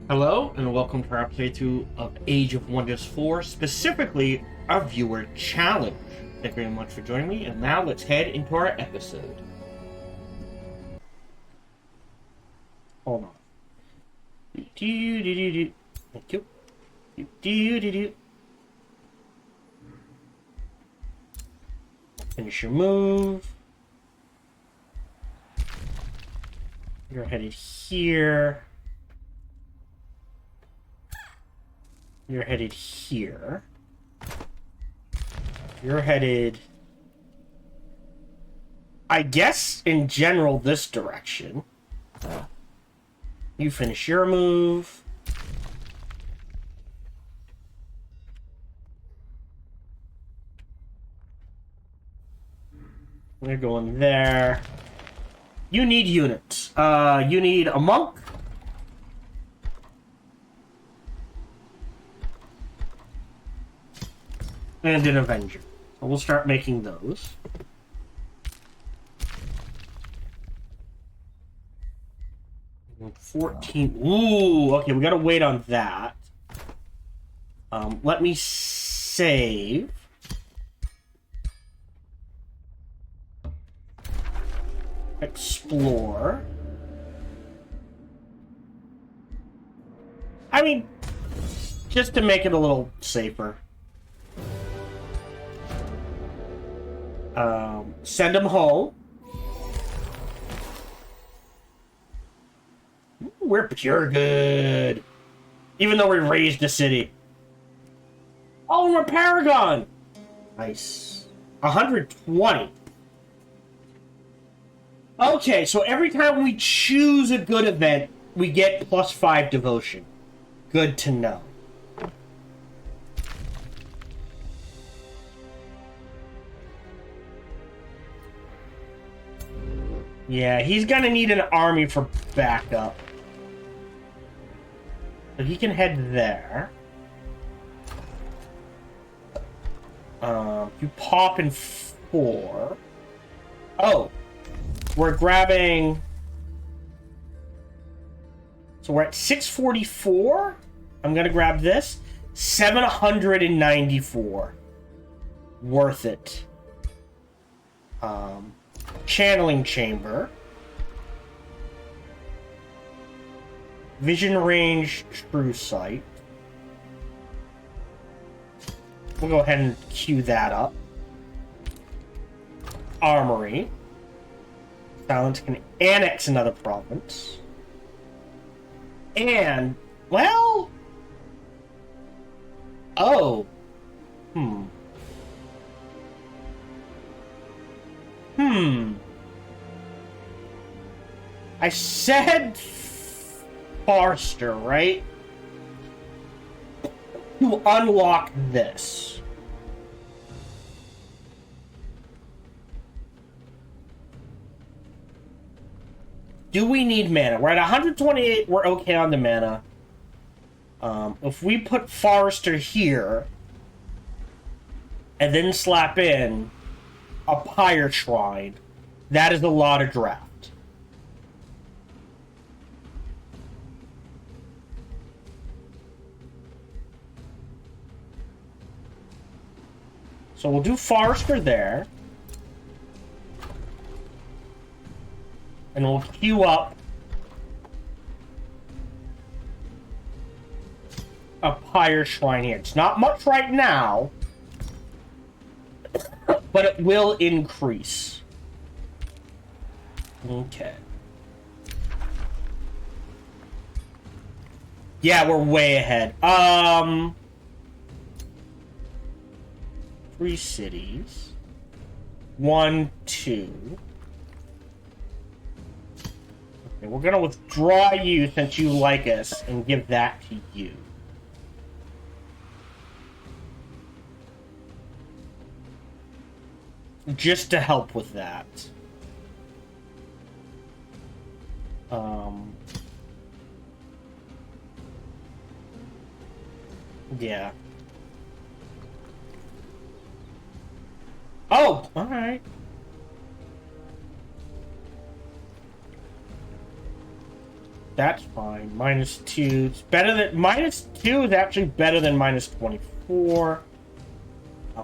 Hello, and welcome to our playthrough of Age of Wonders 4, specifically our viewer challenge. Thank you very much for joining me, and now let's head into our episode. Hold on. Thank you. Finish your move. You're headed here. You're headed here. You're headed, I guess, in general, this direction. You finish your move. We're going there. You need units. You need a monk. And an Avenger. So we'll start making those. And 14. Ooh, okay, we gotta wait on that. Let me save. Explore. I mean, just to make it a little safer. Send them home. We're pure good. Even though we raised the city. Oh, we're Paragon! Nice. 120. Okay, so every time we choose a good event, we get +5 devotion. Good to know. Yeah, he's gonna need an army for backup. So he can head there. You pop in 4. Oh! We're grabbing... So we're at 644. I'm gonna grab this. 794. Worth it. Channeling chamber. Vision range true sight. We'll go ahead and queue that up. Armory. Silence can annex another province. And, well... Oh. I said Forster, right? To unlock this. Do we need mana? We're at 128. We're okay on the mana. If we put Forester here and then slap in a Pyre Shrine, that is a lot of draft. So we'll do Forester there. And we'll queue up a Pyre Shrine here. It's not much right now, but it will increase. Okay. Yeah, we're way ahead. 3 cities. 1, 2. Okay, we're gonna withdraw you since you like us and give that to you. Just to help with that. Yeah. Oh, alright. That's fine. -2. It's better than... -2 is actually better than -24.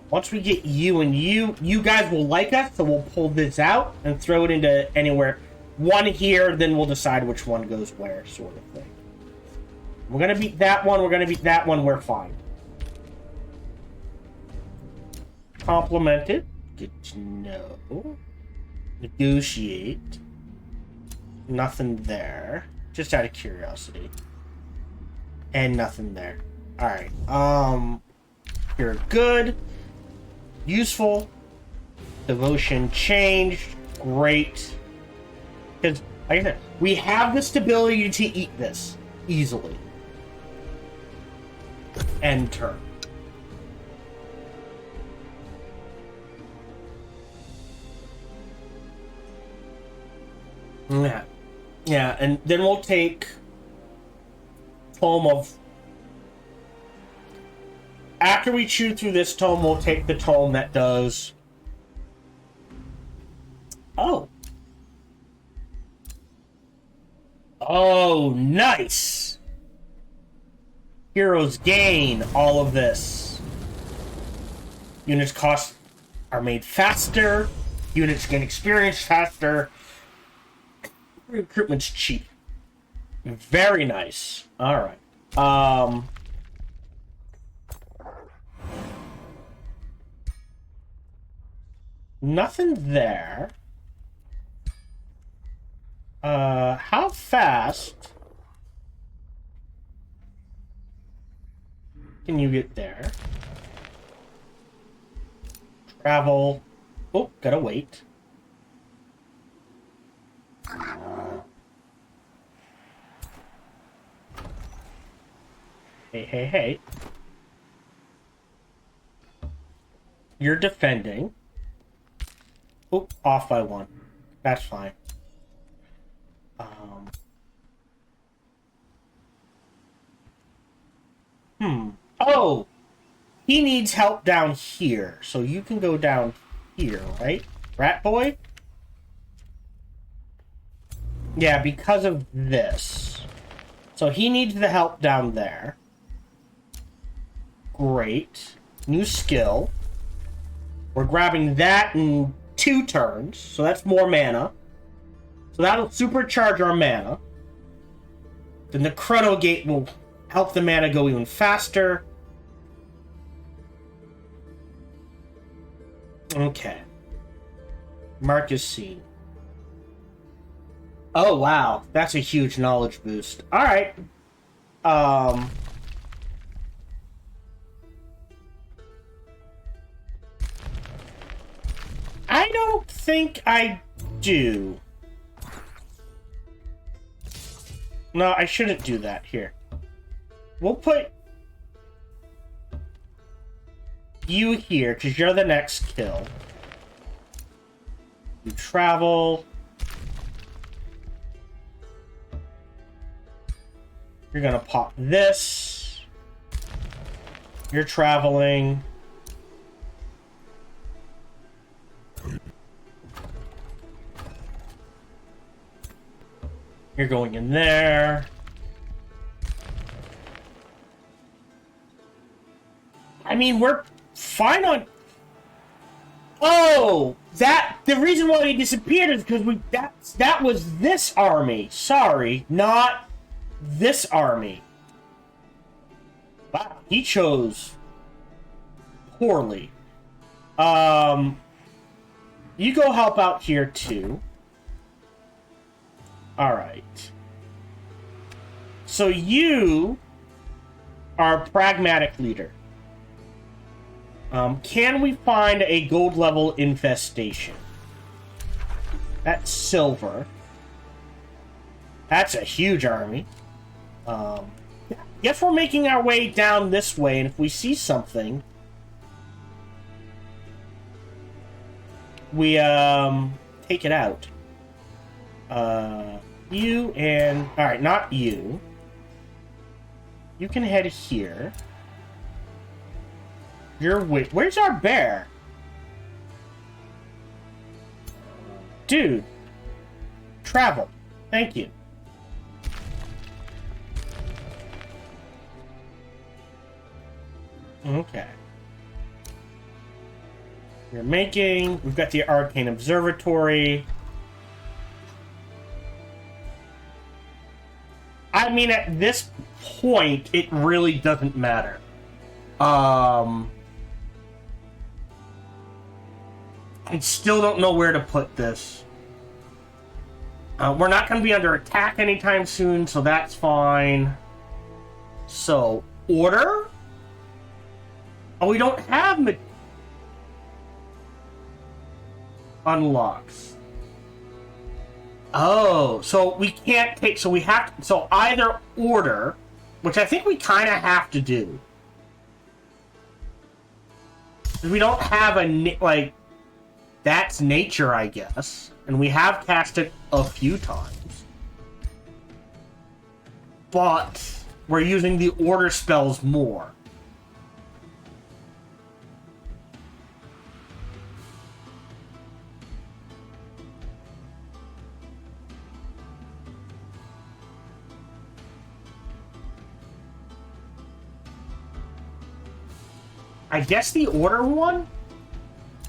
Once we get you and you guys will like us, so we'll pull this out and throw it into anywhere. One here, then we'll decide which one goes where, sort of thing. We're gonna beat that one, we're gonna beat that one, we're fine. Complimented. Good to know. Negotiate. Nothing there. Just out of curiosity. And nothing there. Alright. You're good. Useful. Devotion changed. Great. Because, like I said, we have the stability to eat this easily. End turn. Yeah. Yeah, and then we'll take Tome of... After we chew through this tome, we'll take the tome that does... Oh. Oh, nice! Heroes gain all of this. Units cost are made faster. Units gain experience faster. Recruitment's cheap. Very nice. Alright. Nothing there. How fast can you get there? Travel. Oh, gotta wait. Hey. You're defending. Oh, off by 1. That's fine. Oh! He needs help down here. So you can go down here, right? Rat boy? Yeah, because of this. So he needs the help down there. Great. New skill. We're grabbing that in 2 turns, so that's more mana. So that'll supercharge our mana. Then the Chrono Gate will help the mana go even faster. Okay. Mark is seen. Oh, wow. That's a huge knowledge boost. Alright. I don't think I do. No, I shouldn't do that. Here. We'll put you here, because you're the next kill. You travel. You're gonna pop this. You're traveling. You're going in there. I mean, we're fine on... Oh! The reason why he disappeared is because that was this army. Sorry, not this army. Wow, he chose poorly. You go help out here too. Alright. So you are a pragmatic leader. Can we find a gold level infestation? That's silver. That's a huge army. Guess we're making our way down this way, and if we see something, we take it out. You and... Alright, not you. You can head here. Where's our bear? Dude. Travel. Thank you. Okay. We're making... We've got the Arcane Observatory. I mean, at this point, it really doesn't matter. I still don't know where to put this. We're not going to be under attack anytime soon, so that's fine. So, order? Oh, we don't have... Unlocks. Oh, so we can't take... So we have to... So either order, which I think we kind of have to do. We don't have a... Like, that's nature, I guess. And we have cast it a few times. But we're using the order spells more. I guess the order one?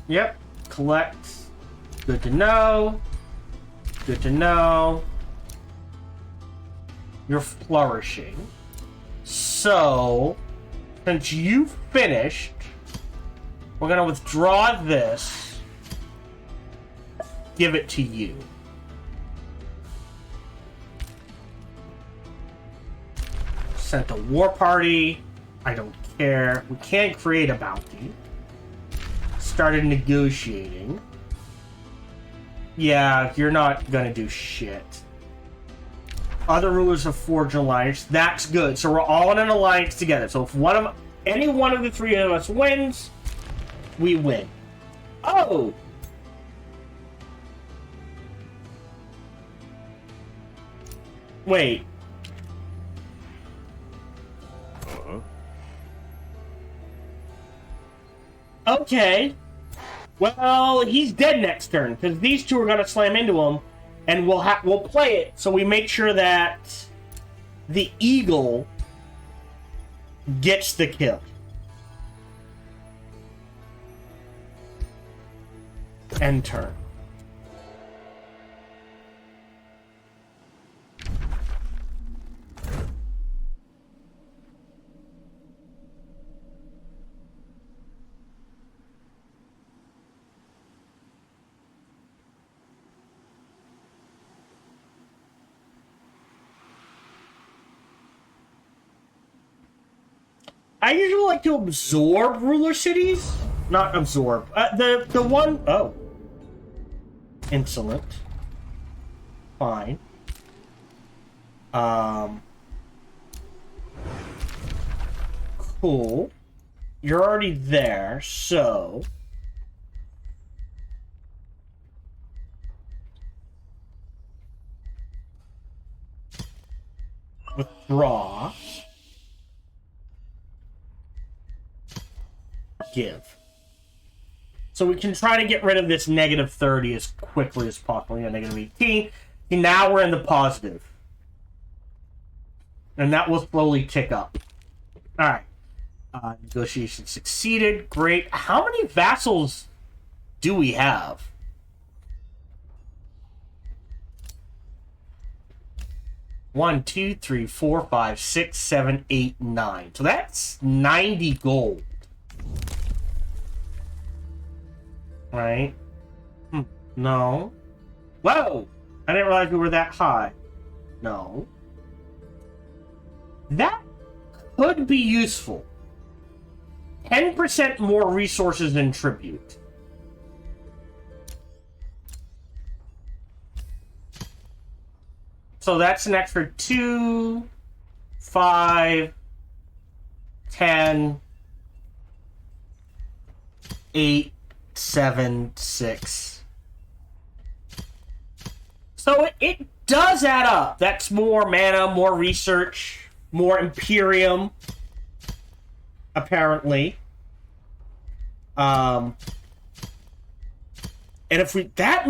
Yep. Collect. Good to know. Good to know. You're flourishing. So, since you finished, we're going to withdraw this. Give it to you. Sent a war party. I don't care. We can't create a bounty. Started negotiating. Yeah, you're not gonna do shit. Other rulers have forged an alliance. That's good. So we're all in an alliance together. So if any one of the three of us wins, we win. Oh! Wait. Okay. Well, he's dead next turn, because these two are going to slam into him, and we'll play it, so we make sure that the eagle gets the kill. End turn. I usually like to absorb ruler cities. Not absorb. The one... Oh. Insolent. Fine. Cool. You're already there, so... Withdraw. Give. So we can try to get rid of this negative 30 as quickly as possible. Yeah, negative 18. And now we're in the positive. And that will slowly tick up. Alright. Negotiation succeeded. Great. How many vassals do we have? One, two, three, 4, 5, 6, 7, 8, 9. So that's 90 gold. Right? No. Whoa! I didn't realize we were that high. No. That could be useful. 10% more resources than tribute. So that's an extra 2, 5, 10, 8, 7, 6. So it does add up. That's more mana, more research, more Imperium, apparently. And if we that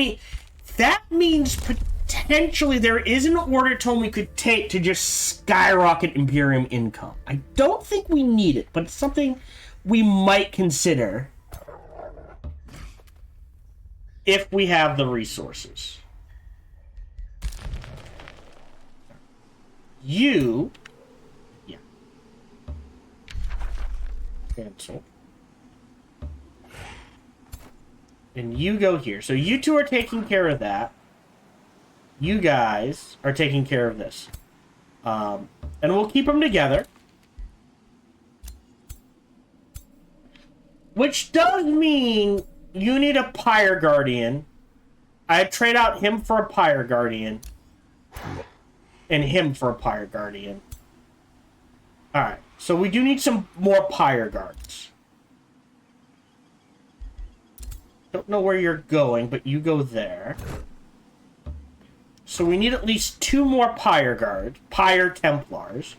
means potentially there is an order tome we could take to just skyrocket Imperium income. I don't think we need it, but it's something we might consider if we have the resources. Yeah. Cancel. And you go here. So you two are taking care of that. You guys are taking care of this. And we'll keep them together. Which does mean you need a Pyre Guardian. I'd trade out him for a Pyre Guardian. And him for a Pyre Guardian. Alright, so we do need some more Pyre Guards. Don't know where you're going, but you go there. So we need at least 2 more Pyre Guards. Pyre Templars.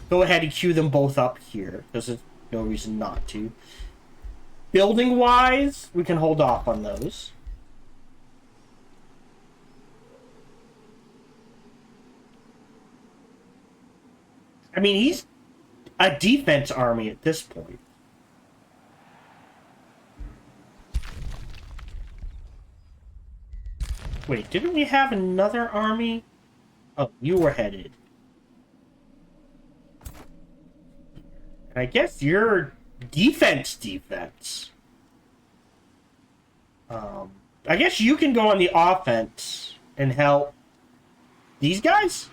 Go ahead and queue them both up here, because there's no reason not to. Building-wise, we can hold off on those. I mean, he's a defense army at this point. Wait, didn't we have another army? Oh, you were headed. I guess you're defense. I guess you can go on the offense and help these guys?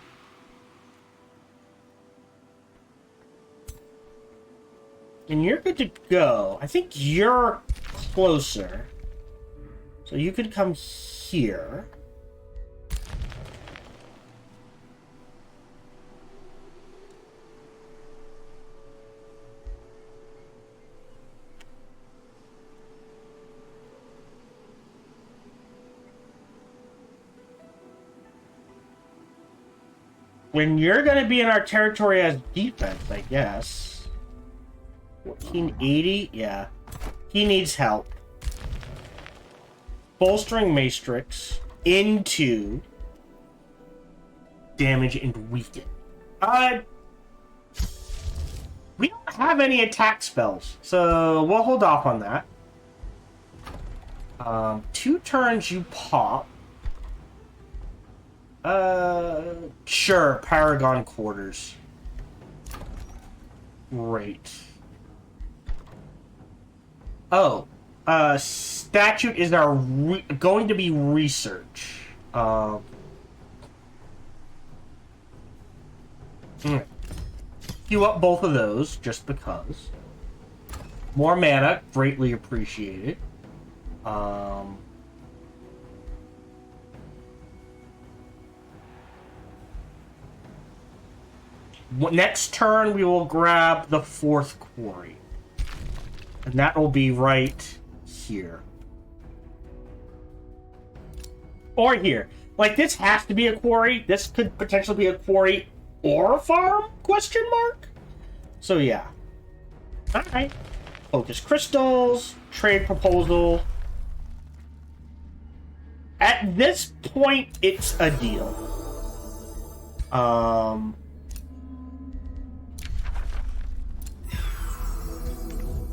And you're good to go. I think you're closer. So you could come here. When you're going to be in our territory as defense, I guess. 1480? Yeah. He needs help. Bolstering Matrix into damage and weaken. We don't have any attack spells, so we'll hold off on that. 2 turns you pop. Sure, Paragon Quarters. Great. Oh, statute is our going to be research. Queue up both of those, just because. More mana, greatly appreciated. Next turn, we will grab the 4th quarry. And that will be right here. Or here. Like, this has to be a quarry. This could potentially be a quarry or a farm? Question mark? So, yeah. Alright. Focus crystals. Trade proposal. At this point, it's a deal.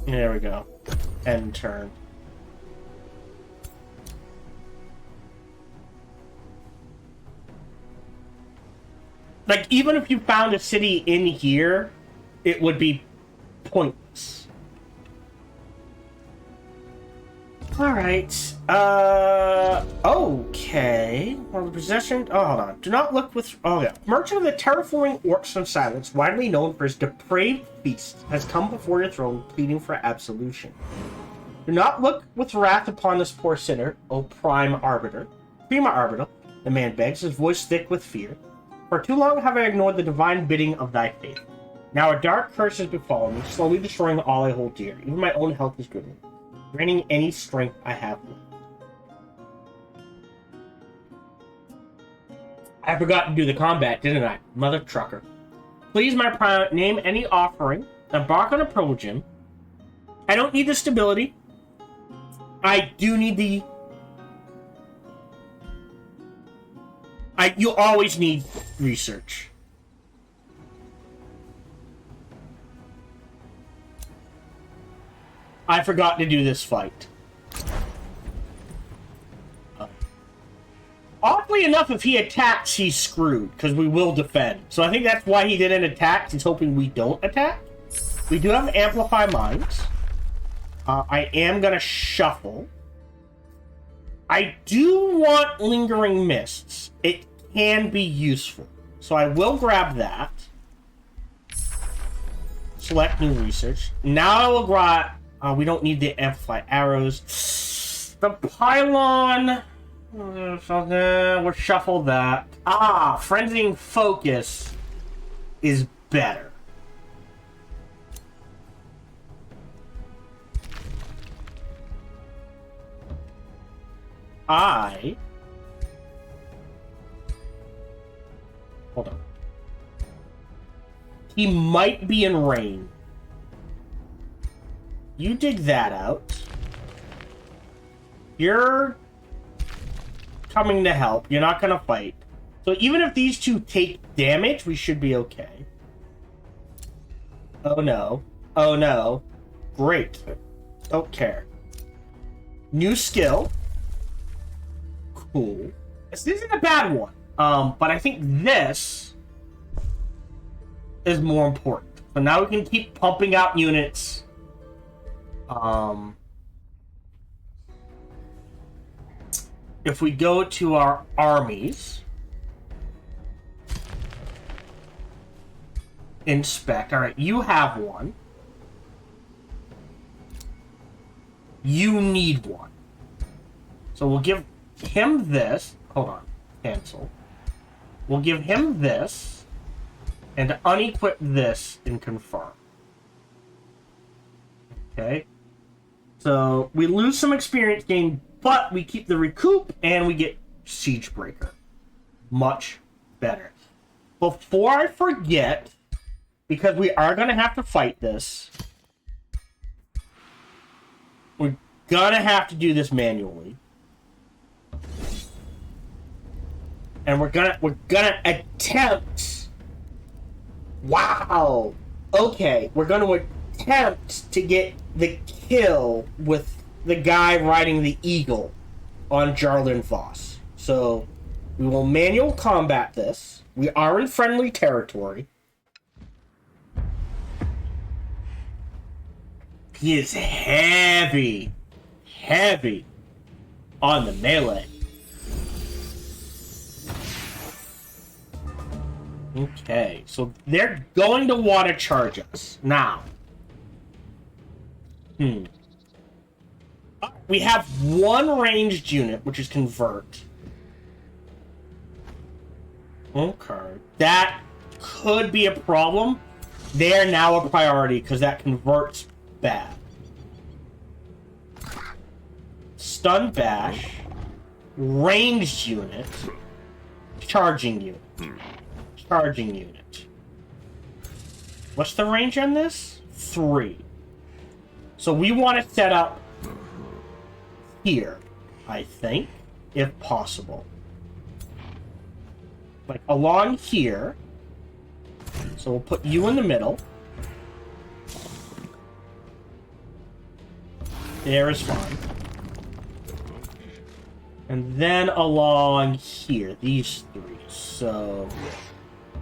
There we go. End turn. Like, even if you found a city in here, it would be pointless. Alright. Okay. Well, the possession... Oh, hold on. Do not look with... Oh, yeah. Merchant of the terraforming orcs from Silence, widely known for his depraved feast, has come before your throne, pleading for absolution. Do not look with wrath upon this poor sinner, O Prima Arbiter, the man begs, his voice thick with fear. For too long have I ignored the divine bidding of thy faith. Now a dark curse has befallen me, slowly destroying all I hold dear. Even my own health is driven, draining any strength I have left. I forgot to do the combat, didn't I? Mother trucker. Please, my prime, name any offering, embark on a progem. I don't need the stability. I do need the... You always need research. I forgot to do this fight. Oddly enough, if he attacks, he's screwed, because we will defend. So I think that's why he didn't attack. He's hoping we don't attack. We do have Amplify Minds. I am going to shuffle. I do want Lingering Mists. It can be useful. So I will grab that. Select New Research. Now I will grab... we don't need the Amplify Arrows. The Pylon... we'll shuffle that. Frenzying Focus is better. Hold on. He might be in rain. You dig that out. You're coming to help. You're not going to fight. So even if these two take damage, we should be okay. Oh no. Oh no. Great. Don't care. New skill. Cool. This isn't a bad one. But I think this is more important. So now we can keep pumping out units. If we go to our armies, inspect. All right, you have one. You need one. So we'll give him this. Hold on. Cancel. We'll give him this and unequip this and confirm. Okay. So we lose some experience gain, but we keep the recoup and we get Siege Breaker. Much better. Before I forget, because we are going to have to fight this, we're going to have to do this manually. And we're gonna attempt. Wow. Okay, we're gonna attempt to get the kill with the guy riding the eagle on Jarlin Voss. So we will manual combat this. We are in friendly territory. He is heavy on the melee. Okay, so they're going to want to charge us. Now. We have one ranged unit, which is Convert. Okay. That could be a problem. They are now a priority, because that Convert's bad. Stun Bash. Ranged unit. Charging unit. Charging unit. What's the range on this? 3. So we want to set up here, I think, if possible. Like along here. So we'll put you in the middle. There is fine. And then along here, these 3. So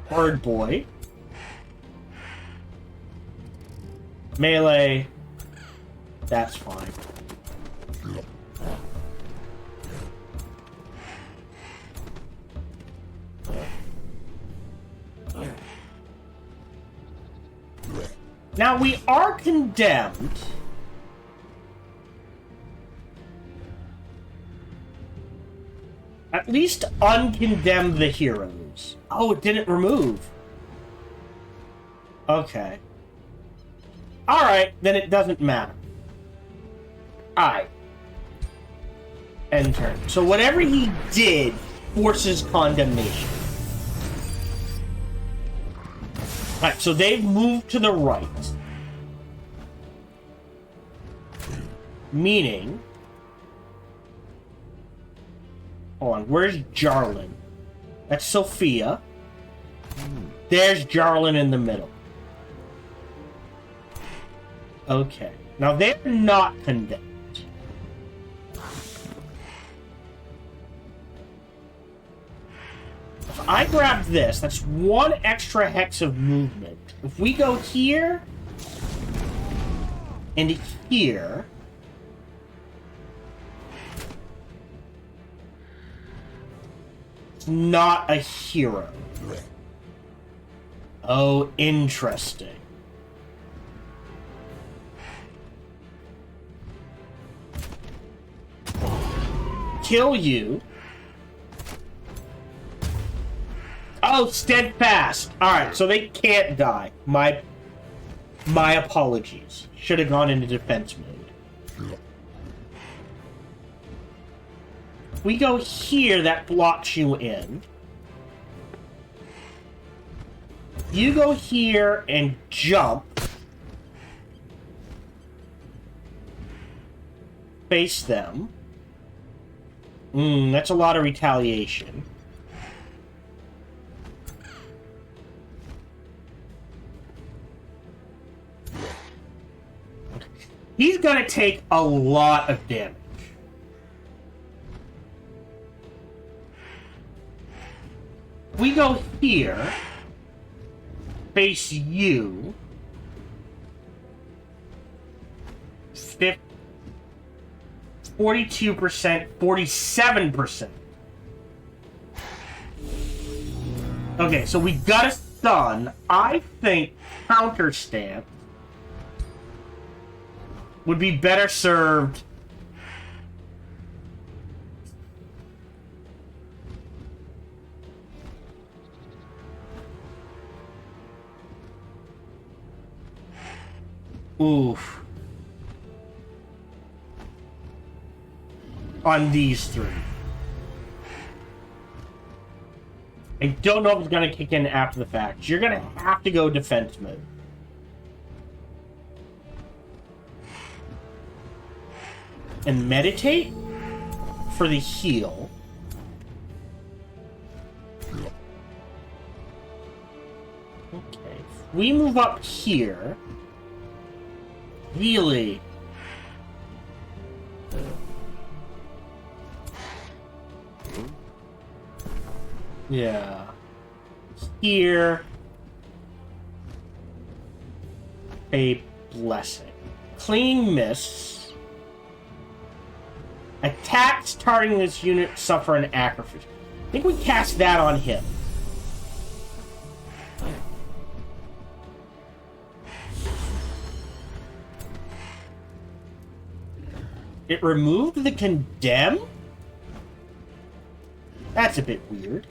Bird Boy, melee, that's fine. Now we are condemned. At least uncondemn the heroes. Oh, it didn't remove. Okay. Alright, then it doesn't matter. Alright. End turn. So whatever he did forces condemnation. Alright, so they've moved to the right. Meaning... Hold on, where's Jarlin? That's Sophia. There's Jarlin in the middle. Okay. Now, they're not condemned. If I grab this, that's one extra hex of movement. If we go here and here, it's not a hero. Oh, interesting. Kill you. Oh, steadfast. Alright, so they can't die. My apologies. Should have gone into defense mode. We go here, that blocks you in. You go here and jump. Face them. That's a lot of retaliation. He's gonna take a lot of damage. We go here. Face you. 42%, 47%. Okay, so we got a stun. I think counter stance would be better served. Oof. On these three. I don't know if it's going to kick in after the fact. You're going to have to go defense mode. And meditate for the heal. Okay. We move up here. Really? Yeah. Here. A blessing. Clean miss. Attacks targeting this unit suffer an atrophy. I think we cast that on him. It removed the condemn? That's a bit weird.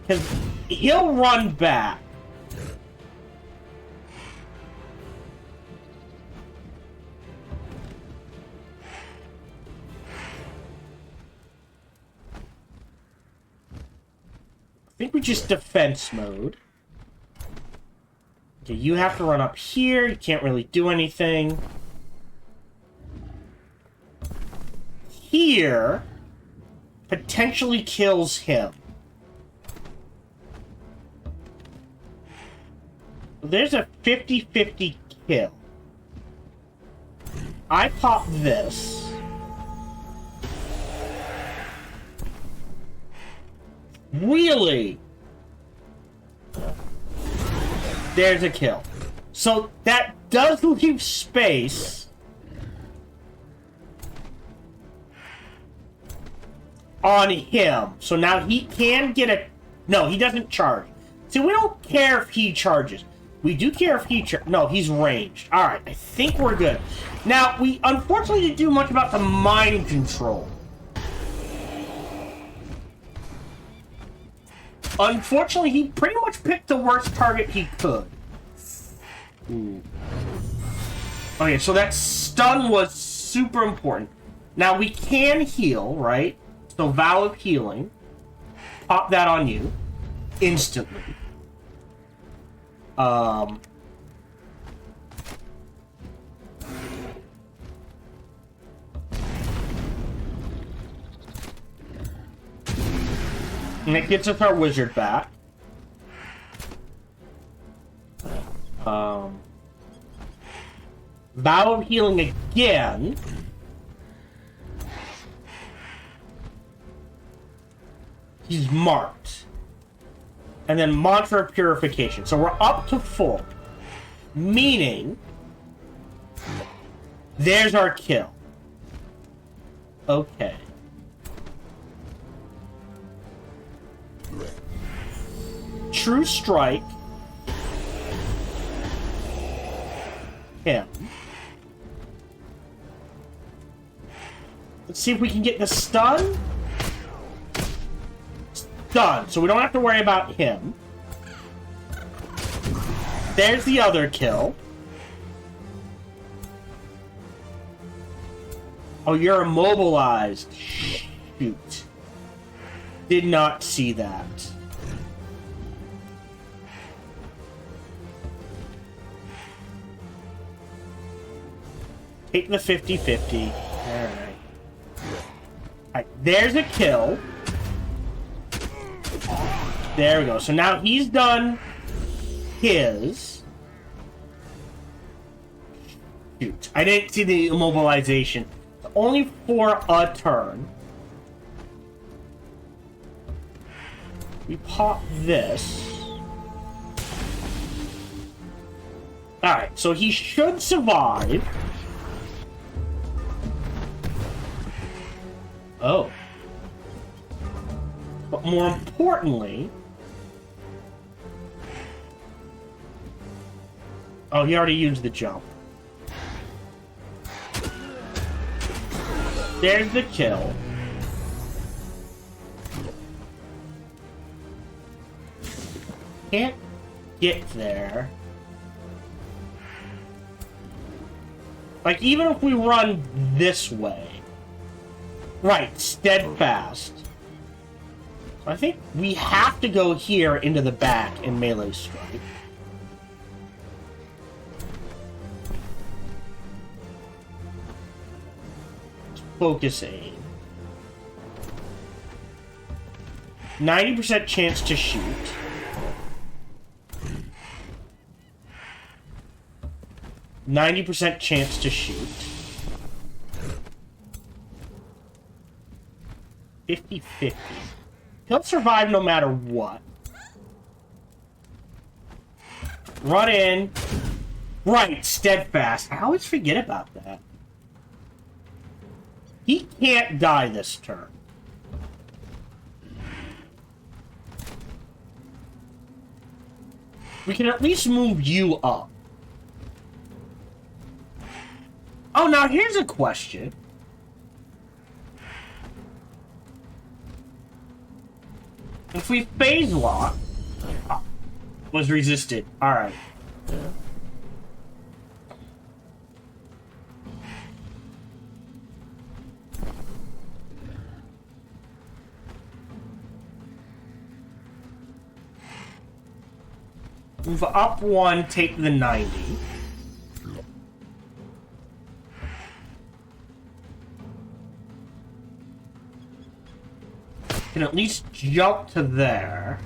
Because he'll run back. I think we just defense mode. Okay, you have to run up here. You can't really do anything. Here potentially kills him. There's a 50-50 kill. I pop this. Really? There's a kill. So that does leave space on him. So now he can get a... No, he doesn't charge. See, we don't care if he charges. We do care if he... No, he's ranged. Alright, I think we're good. Now, we unfortunately didn't do much about the mind control. Unfortunately, he pretty much picked the worst target he could. Ooh. Okay, so that stun was super important. Now, we can heal, right? So, Vow of Healing. Pop that on you. Instantly. And it gets us our wizard back. Vow of healing again. He's marked. And then mantra of purification. So we're up to full. Meaning, there's our kill. Okay. True strike. Him. Let's see if we can get the stun. Done. So we don't have to worry about him. There's the other kill. Oh, you're immobilized. Shoot. Did not see that. Take the 50-50. Alright. Alright, there's a kill. There we go. So now he's done his. Shoot. I didn't see the immobilization. Only for a turn. We pop this. Alright, so he should survive. Oh. But more importantly... Oh, he already used the jump. There's the kill. Can't get there. Like, even if we run this way... Right, steadfast. So I think we have to go here into the back and melee strike. Focus aim. 90% chance to shoot. %90 chance to shoot. 50-50. He'll survive no matter what. Run in. Right, steadfast. I always forget about that. He can't die this turn. We can at least move you up. Oh, now here's a question. If we phase lock... Oh, was resisted. Alright. Move up one, take the 90. Can at least jump to there.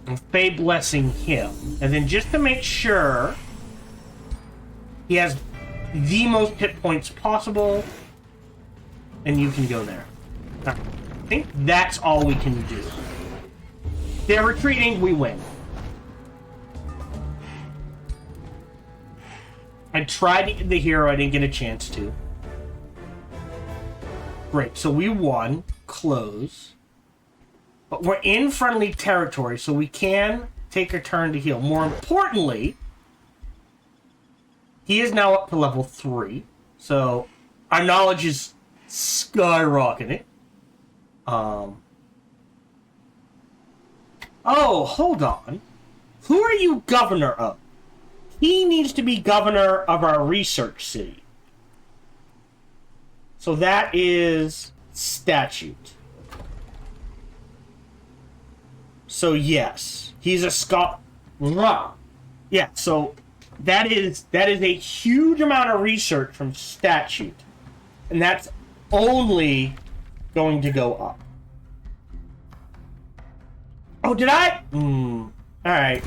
And Fae blessing him. And then just to make sure he has the most hit points possible, and you can go there. I think that's all we can do. They're retreating, we win. I tried to get the hero, I didn't get a chance to. Great, so we won. Close. But we're in friendly territory, so we can take a turn to heal. More importantly, he is now up to level 3. So our knowledge is skyrocketing. Oh, hold on. Who are you governor of? He needs to be governor of our research city. So that is statute. So yes, he's a Scot. Yeah, so That is a huge amount of research from statute. And that's only going to go up. Oh, did I? Alright.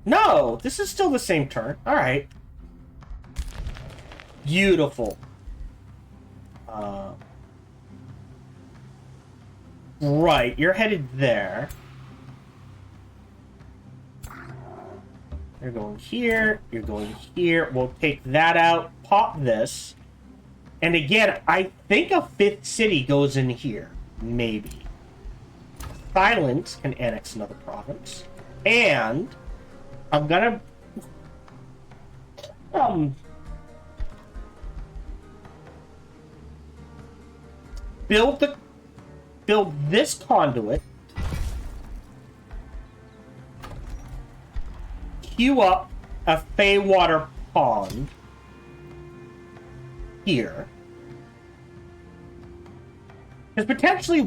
No, this is still the same turn. Alright. Beautiful. Right, you're headed there. You're going here, you're going here. We'll take that out, pop this. And again, I think a 5th city goes in here. Maybe. Silence can annex another province. And I'm gonna... build this conduit. Queue up a Feywater pond here. There's potentially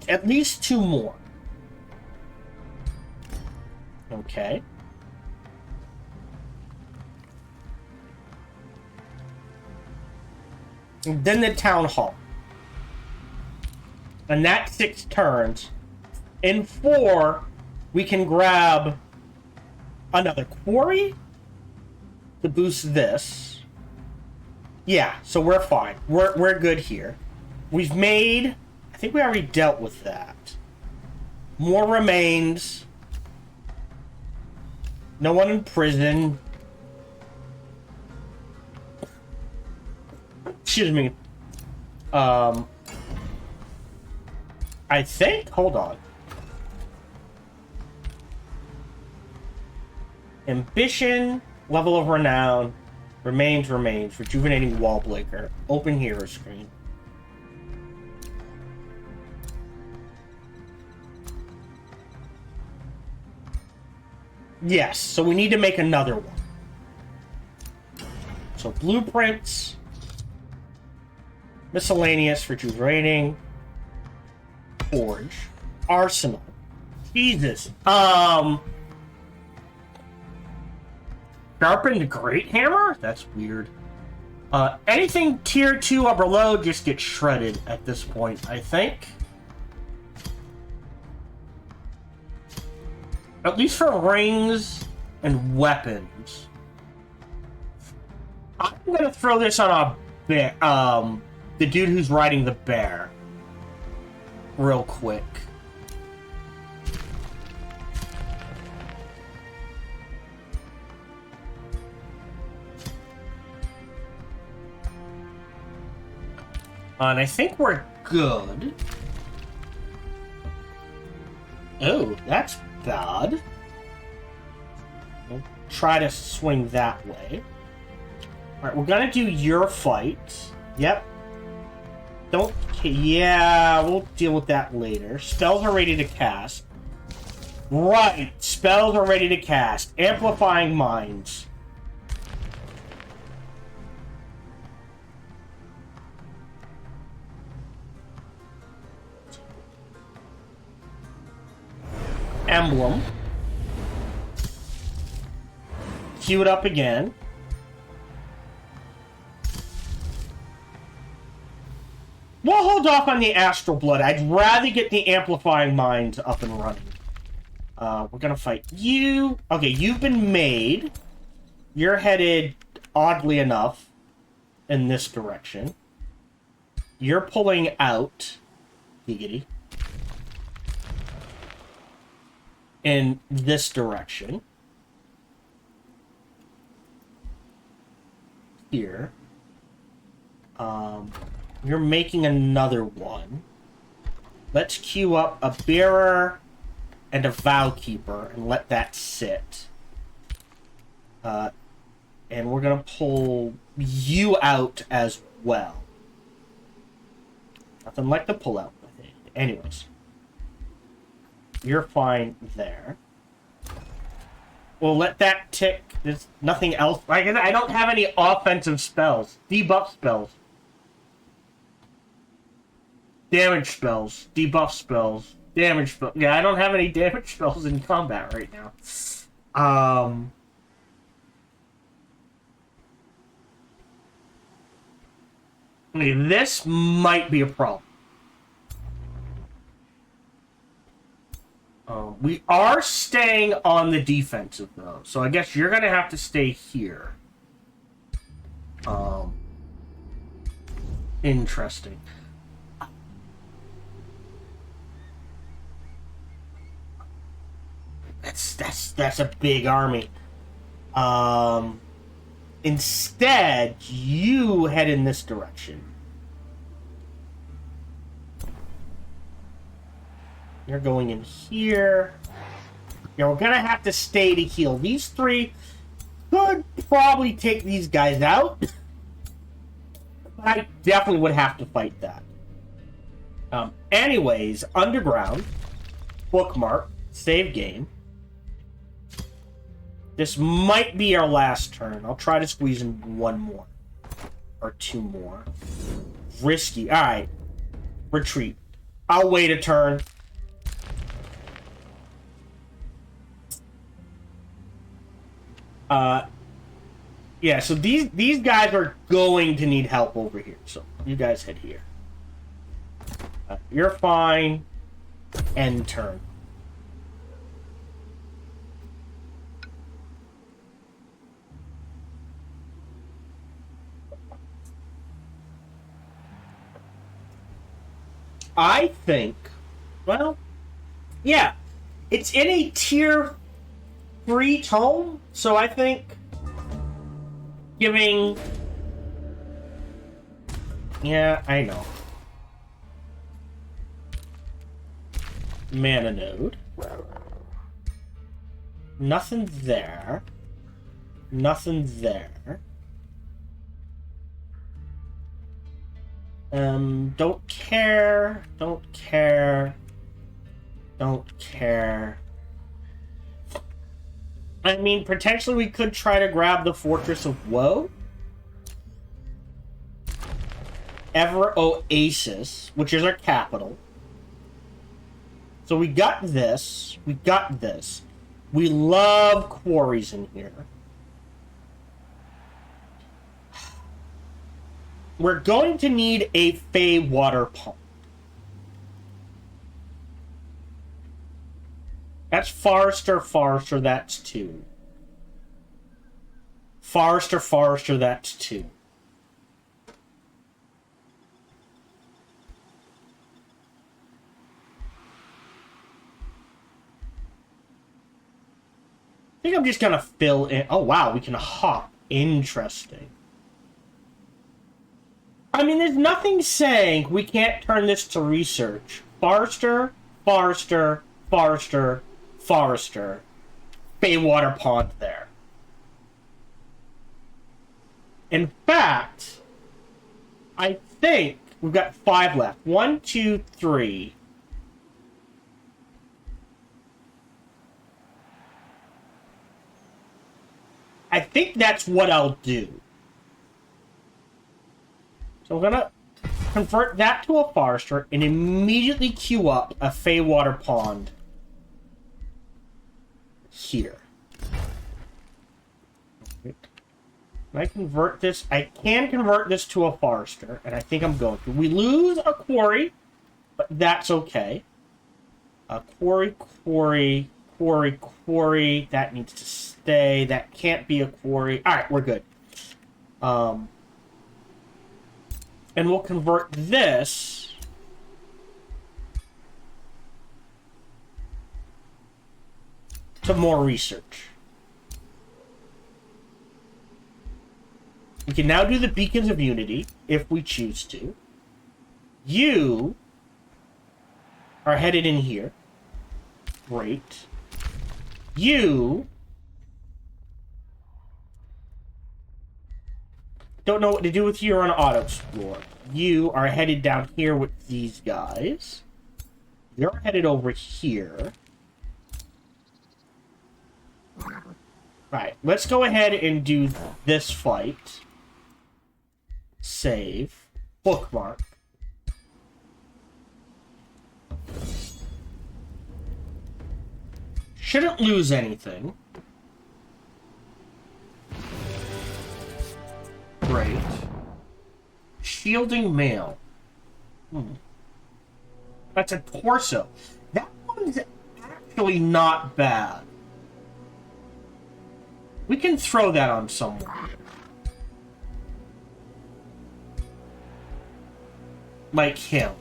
at least 2 more. Okay. And then the town hall. And that's 6 turns. In 4, we can grab another quarry to boost this. Yeah, so we're fine. We're good here. We've made... I think we already dealt with that. More remains. No one in prison. Excuse me. I think... Hold on. Ambition, level of renown, remains, rejuvenating wall breaker, open hero screen. Yes, so we need to make another one. So blueprints, miscellaneous, rejuvenating, forge, arsenal. Jesus. Sharpened great hammer? That's weird. Anything tier 2 or below just gets shredded at this point, I think. At least for rings and weapons. I'm gonna throw this on a bear, the dude who's riding the bear. Real quick. And I think we're good. Oh, that's bad. We'll try to swing that way. Alright, we're gonna do your fight. Yep. Don't... Yeah, we'll deal with that later. Spells are ready to cast. Right, spells are ready to cast. Amplifying Minds. Emblem. Queue it up again. We'll hold off on the Astral Blood. I'd rather get the Amplifying Minds up and running. We're gonna fight you. Okay, you've been made. You're headed, oddly enough, in this direction. You're pulling out. Giggity. In this direction. Here. You're making another one. Let's queue up a bearer and a vow keeper and let that sit. And we're gonna pull you out as well. Nothing like the pull out with it. Anyways. You're fine there. We'll let that tick. There's nothing else. I don't have any offensive spells. Debuff spells. Damage spells. Debuff spells. Damage spells. Yeah, I don't have any damage spells in combat right now. Okay, this might be a problem. We are staying on the defensive, though. So I guess you're going to have to stay here. Interesting. That's a big army. Instead, you head in this direction. You're going in here. Yeah, we're gonna have to stay to heal. These three could probably take these guys out. But I definitely would have to fight that. Anyways, underground. Bookmark. Save game. This might be our last turn. I'll try to squeeze in one more. Or two more. Risky. Alright. Retreat. I'll wait a turn. Yeah, so these guys are going to need help over here. So you guys head here. You're fine. End turn. I think, well, yeah, it's in a tier 3 tome, so I think giving, yeah, I know. Mana node. Nothing there. Nothing there. Don't care. Don't care. Don't care. I mean, potentially we could try to grab the Fortress of Woe. Ever Oasis, which is our capital. So we got this. We got this. We love quarries in here. We're going to need a Fey water pump. That's Forester, that's 2. Forester, that's 2. I think I'm just gonna fill in. Oh wow, we can hop. Interesting. I mean, there's nothing saying we can't turn this to research. Forester. Baywater Pond there. In fact, I think we've got 5 left. 1, 2, 3. I think that's what I'll do. So we're gonna convert that to a Forester and immediately queue up a Feywater Pond here. Can I convert this? I can convert this to a Forester, and I think I'm going to. We lose a quarry, but that's okay. A quarry. That needs to stay. That can't be a quarry. Alright, we're good. And we'll convert this to more research. We can now do the Beacons of Unity, if we choose to. You are headed in here. Great. You don't know what to do with you. You're on auto explore. You are headed down here with these guys. You're headed over here. Right, let's go ahead and do this fight. Save. Bookmark. Shouldn't lose anything. Great. Shielding mail. That's a torso. That one's actually not bad. We can throw that on someone. Like him.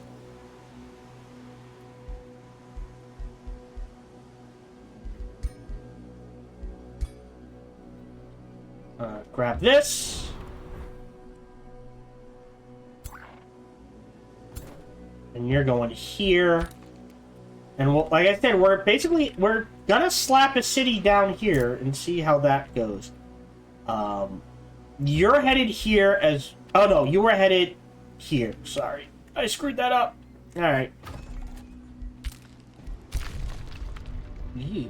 Grab this. And you're going here. And we'll, like I said, we're gonna slap a city down here and see how that goes. You're headed here as... Oh no, you were headed here. Sorry. I screwed that up. Alright. You...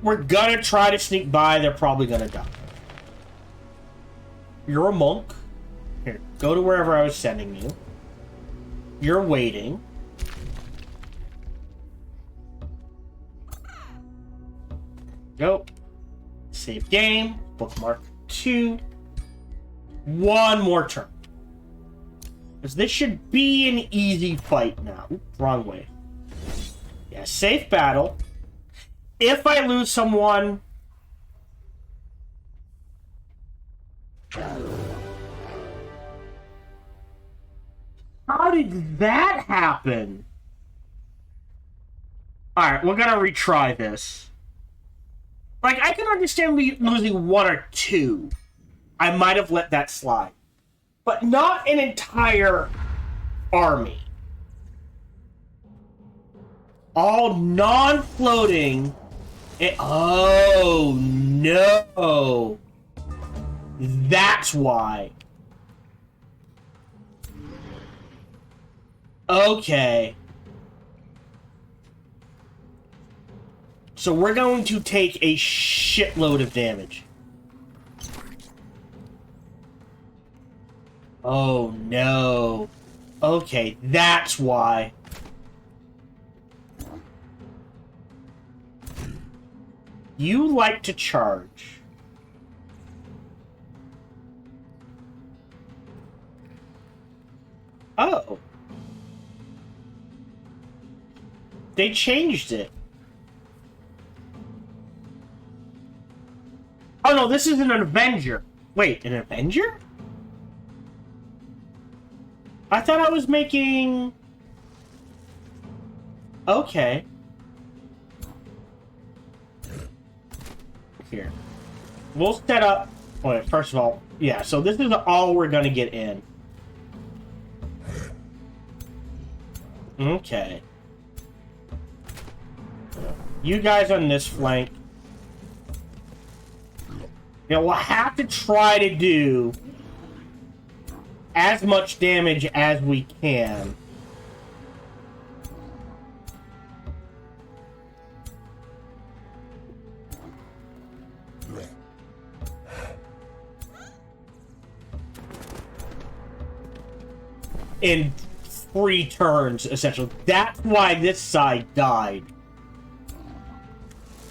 we're gonna try to sneak by. They're probably gonna die. You're a monk. Here, go to wherever I was sending you. You're waiting. Go. Save game. Bookmark 2. One more turn. Because this should be an easy fight now. Oops, wrong way. Yeah, safe battle. If I lose someone... How did that happen? Alright, we're gonna retry this. Like, I can understand me losing 1 or 2. I might have let that slide. But not an entire army. All non-floating... Oh, no. That's why. Okay. So we're going to take a shitload of damage. Oh, no. Okay, that's why. You like to charge. Oh. They changed it. Oh no, this is an Avenger. Wait, an Avenger? I thought I was making... Okay. Here. We'll set up... Wait, first of all, yeah, so this is all we're gonna get in. Okay. You guys on this flank. Yeah, we'll have to try to do as much damage as we can. In 3 turns, essentially. That's why this side died.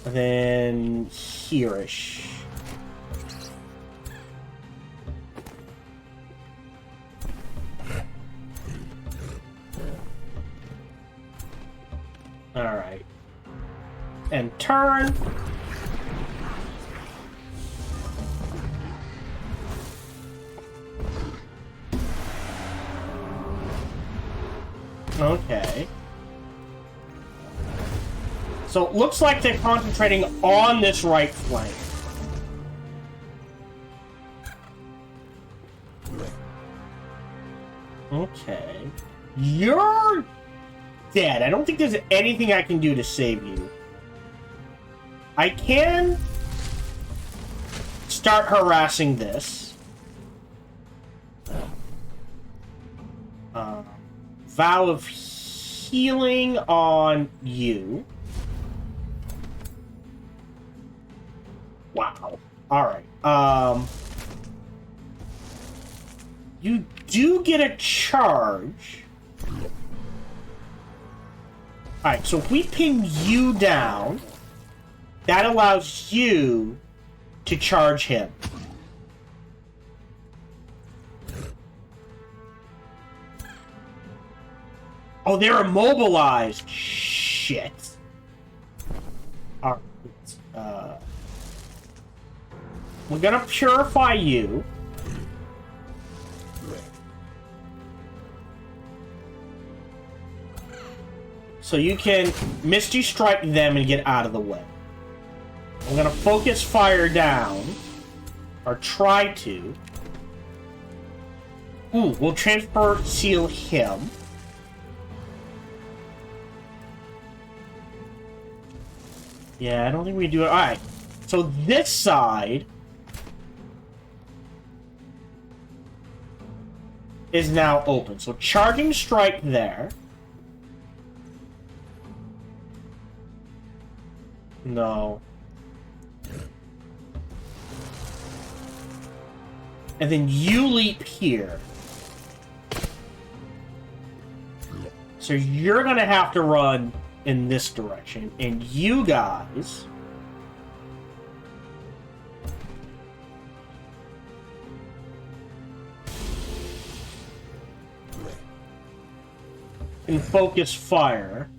And then here-ish. Alright. And turn. Okay. So it looks like they're concentrating on this right flank. Okay. You're dead. I don't think there's anything I can do to save you. I can start harassing this. Vow of healing on you. Wow. Alright. You do get a charge. Alright, so if we pin you down, that allows you to charge him. Oh, they're immobilized. Shit. Alright. We're gonna purify you. So you can Misty Strike them and get out of the way. I'm gonna focus fire down. Or try to. Ooh, we'll transfer seal him. Yeah, I don't think we do it. Alright. So this side is now open. So charging strike there. No. And then you leap here. So you're gonna have to run in this direction. And you guys... can focus fire.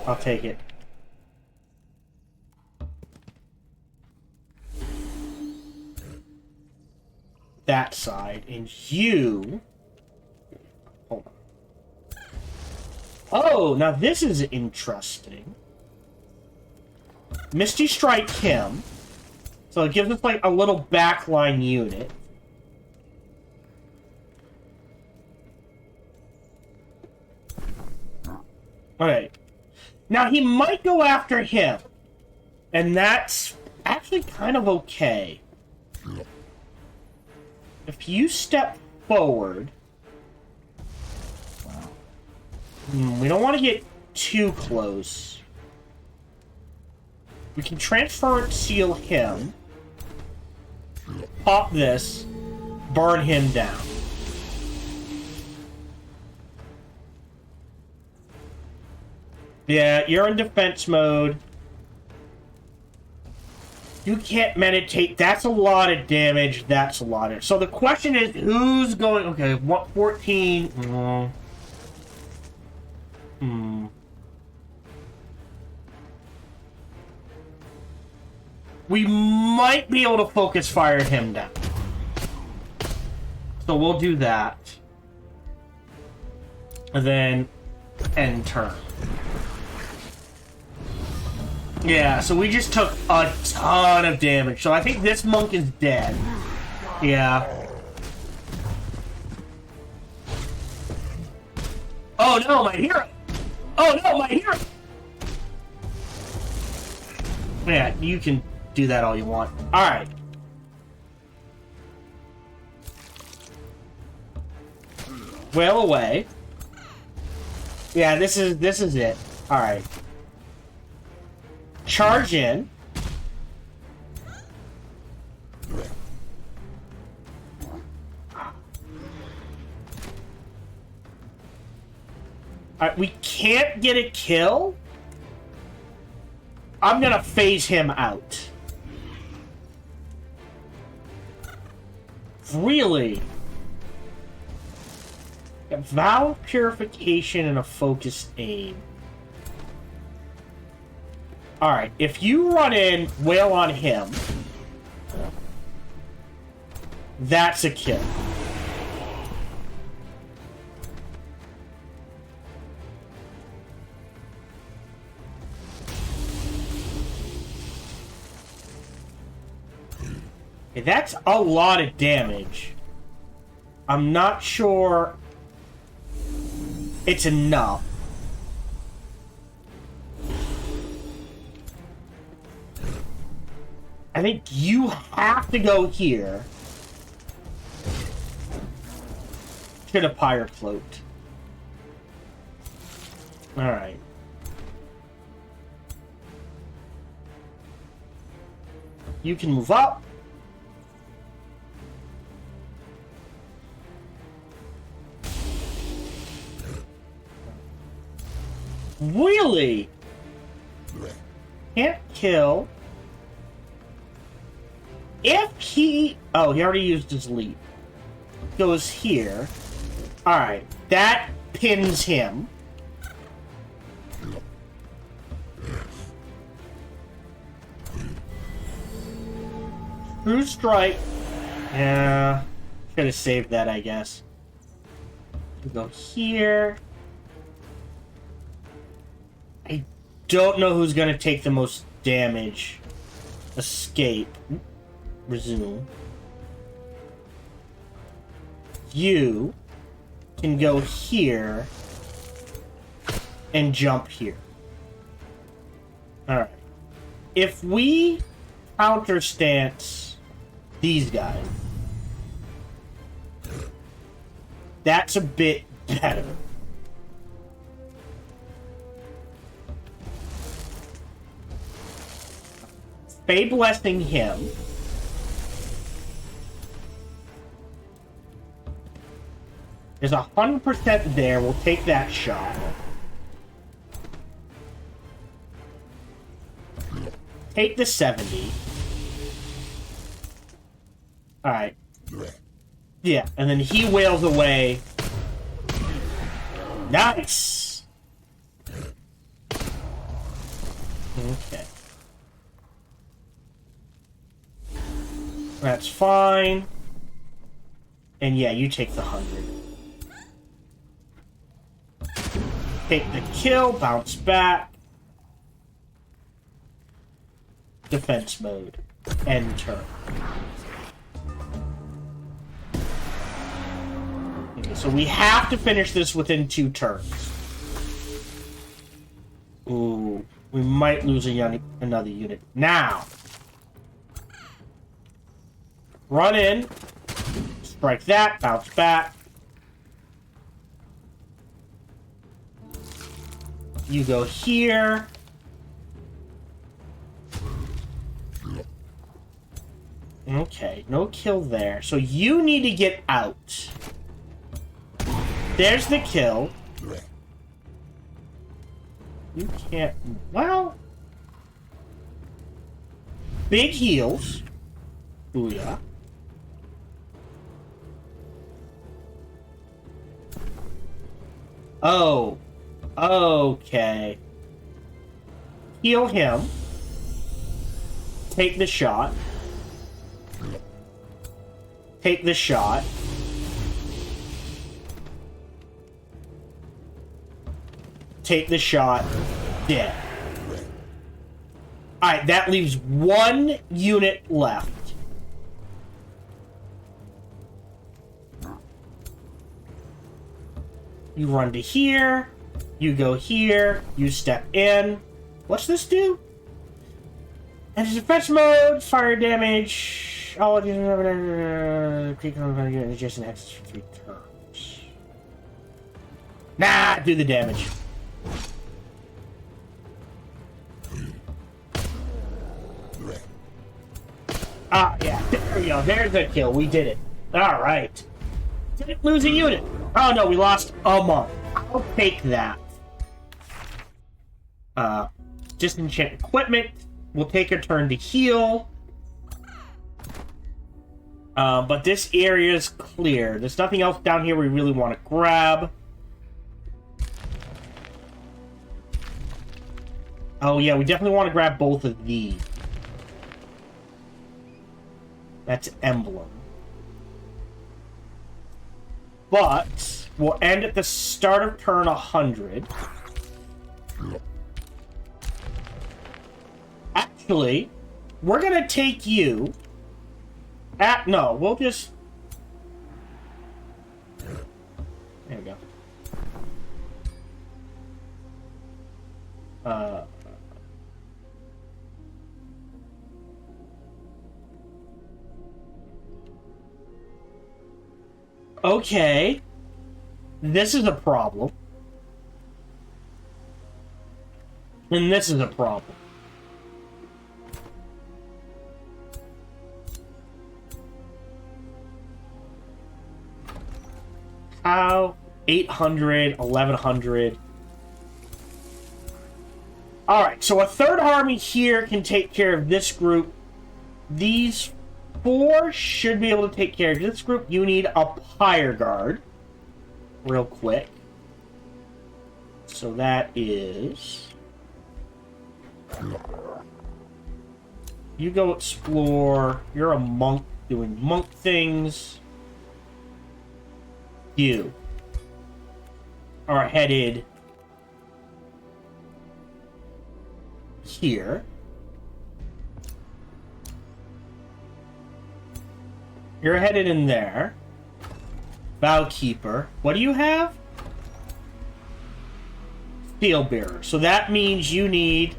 I'll take it. That side, and you... Hold on. Oh, now this is interesting. Misty Strike him. So it gives us like a little backline unit. Alright. Now he might go after him. And that's actually kind of okay. If you step forward... we don't want to get too close. We can transfer seal him. Pop this. Burn him down. Yeah, you're in defense mode. You can't meditate. That's a lot of damage. That's a lot of... So the question is, who's going... Okay, what, 14... We might be able to focus fire him down. So we'll do that. And then end turn. Yeah, so we just took a ton of damage. So I think this monk is dead. Yeah. Oh no, my hero! Oh no, my hero! Yeah, you can do that all you want. Alright. Well away. Yeah, this is it. Alright. Charge in. Alright, we can't get a kill. I'm gonna phase him out. Really? A vow of purification and a focused aim. Alright, if you run in, wail on him, that's a kill. Okay, that's a lot of damage. I'm not sure it's enough. I think you have to go here. Should have pyre cloaked. Alright. You can move up. Really? Can't kill. If he... Oh, he already used his leap. Goes here. Alright. That pins him. True strike. Yeah. Should have saved that, I guess. We go here. I don't know who's going to take the most damage. Escape. Resume. You can go here and jump here. Alright. If we counter stance these guys, that's a bit better. Fey blessing him. There's 100% there. We'll take that shot. Take the 70. Alright. Yeah, and then he wails away. Nice! Okay. That's fine. And yeah, you take the 100. Take the kill, bounce back. Defense mode. End turn. Okay, so we have to finish this within 2 turns. Ooh, we might lose another unit. Now! Run in. Strike that, bounce back. You go here. Okay, no kill there. So you need to get out. There's the kill. You can't... Well... Big heals. Booyah. Oh. Okay. Heal him. Take the shot. Take the shot. Take the shot. Dead. Alright, that leaves 1 unit left. You run to here. You go here. You step in. What's this do? Enter defense mode. Fire damage. All of you adjacent access for 3 turns. Nah, do the damage. Ah, yeah. There we go. There's a kill. We did it. Alright. Didn't lose a unit. Oh no, we lost a month. I'll take that. Disenchant equipment. We'll take a turn to heal. But this area is clear. There's nothing else down here we really want to grab. Oh yeah, we definitely want to grab both of these. That's emblem. But we'll end at the start of turn 100. Actually, we're gonna take you. No, we'll just. There we go. Okay. This is a problem. And this is a problem. How? 800, 1100. Alright, so a third army here can take care of this group. These 4 should be able to take care of this group. You need a Pyre Guard. Real quick. So that is... You go explore. You're a monk doing monk things. You are headed here. You're headed in there. Vowkeeper. What do you have? Steelbearer. So that means you need...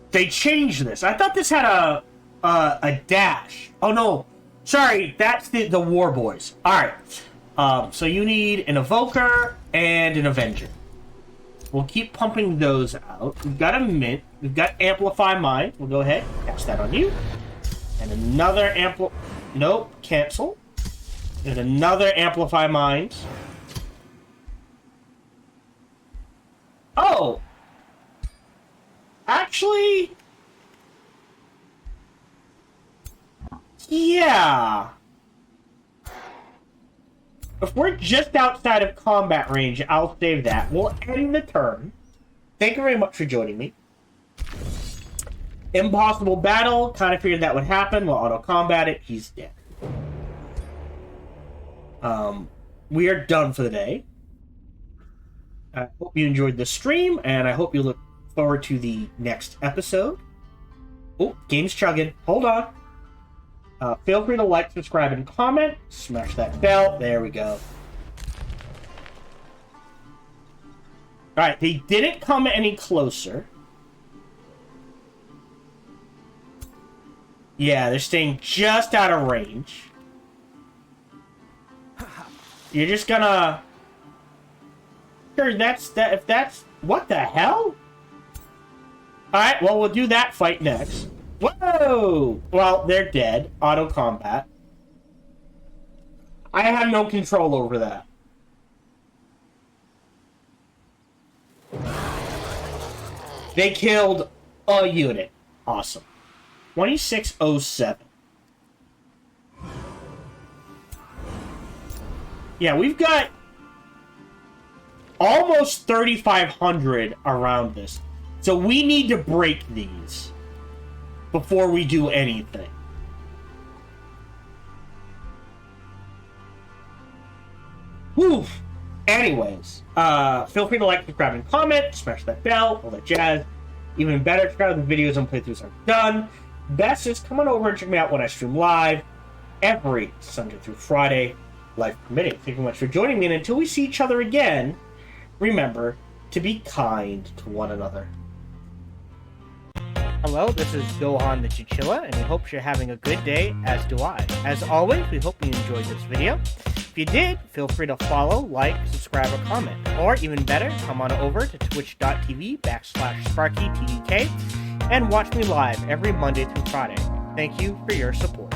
They changed this. I thought this had a dash. Oh no. Sorry, that's the War Boys. Alright. So you need an Evoker and an Avenger. We'll keep pumping those out. We've got a Mint. We've got Amplify Mind. We'll go ahead. Cast that on you. And another Nope. Cancel. And another Amplify Mind. Oh! Actually... Yeah. If we're just outside of combat range, I'll save that. We'll end the turn. Thank you very much for joining me. Impossible battle. Kind of figured that would happen. We'll auto-combat it. He's dead. We are done for the day. I hope you enjoyed the stream, and I hope you look forward to the next episode. Oh, game's chugging. Hold on. Feel free to like, subscribe, and comment. Smash that bell. There we go. Alright, they didn't come any closer. Yeah, they're staying just out of range. You're just gonna... Sure, if that's... What the hell? Alright, well, we'll do that fight next. Whoa! Well, they're dead. Auto-combat. I have no control over that. They killed a unit. Awesome. 2607. Yeah, we've got almost 3,500 around this. So we need to break these before we do anything. Whew. Anyways, feel free to like, subscribe, and comment. Smash that bell, all that jazz. Even better, check out the videos and playthroughs are done. Best is come on over and check me out when I stream live every Sunday through Friday, life permitting. Thank you very much for joining me, and until we see each other again, remember to be kind to one another. Hello, this is Gohan the Chinchilla, and we hope you're having a good day, as do I. As always, we hope you enjoyed this video. If you did, feel free to follow, like, subscribe, or comment. Or, even better, come on over to twitch.tv/sparkytdk and watch me live every Monday through Friday. Thank you for your support.